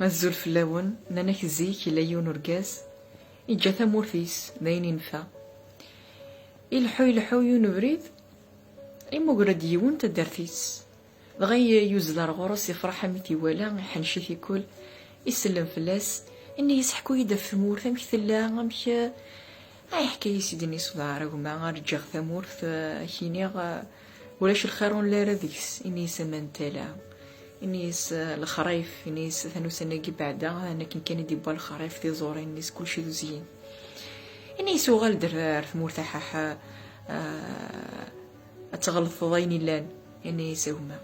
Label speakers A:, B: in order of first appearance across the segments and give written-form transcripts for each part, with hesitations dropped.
A: الزول فلاون ناناك زيك إلا يون ورقاز إجا ثمورثيس داين ينفع يلحو يون بريد إما قرد يون تدارثيس دغي يوزل الغرس يفرح ميتي ولا يحنشي كل يسلم فلاس إني يسحكو يدا في ثمورث أمك ثلا أمك أي حكاية سيدني صدار وما رجع ثمورث كيني ولاش الخيرون لا رذيس إني سمان تالا إنيس الخرايف إنيس ثانو سناقي بعدا أنا كان يديبا الخرايف في زوري إنيس كلشي زين إنيس وغال در ثمورث حاحا أتغلط ضايني لان إنيس هما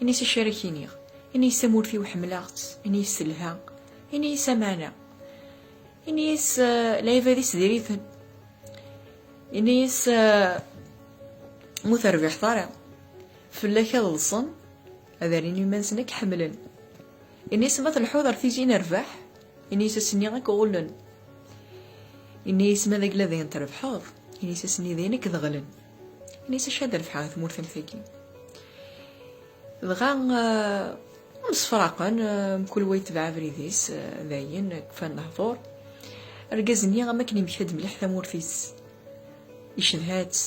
A: إنيس الشاركينيغ إنيس مورثي وحملاغت إنيس لها إنيس معنا إنيس لايفا ديس ديريثن إنيس مثربح طارع فلاك الصن هذا ريني مانسنك حملا إنيس مثل الحوضر في زين ربح إنيس سني غاك غولن إنيس ماذا قلا ذين تربحاض إنيس سني ذينك ذغلن إنيس شاد ربحاض ثمورث مثاكي دغا مصفراقا كل ويت تبع بريديس ذاين كفان نهضور رقازني غا ماكني مشهد مليح ثمورثيس يشدهات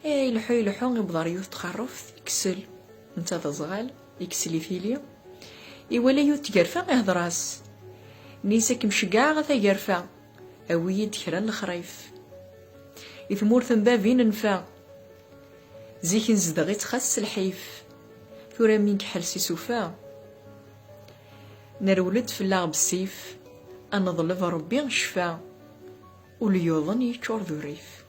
A: يلحو يبضر يوث تخرف يكسل انت تزغال يكسلي فيليا ولا يوث تقرفا يهضراس نيسك مشقاع غا تقرفا اويد كران الخرايف يثمورث بابين نفا زيك نزدغي تخس الحيف ثورا من كحل سيسوفا نرولد في اللعب بالسيف أنا ظلف ربي شفا وليوظن يتشور ذو ريف.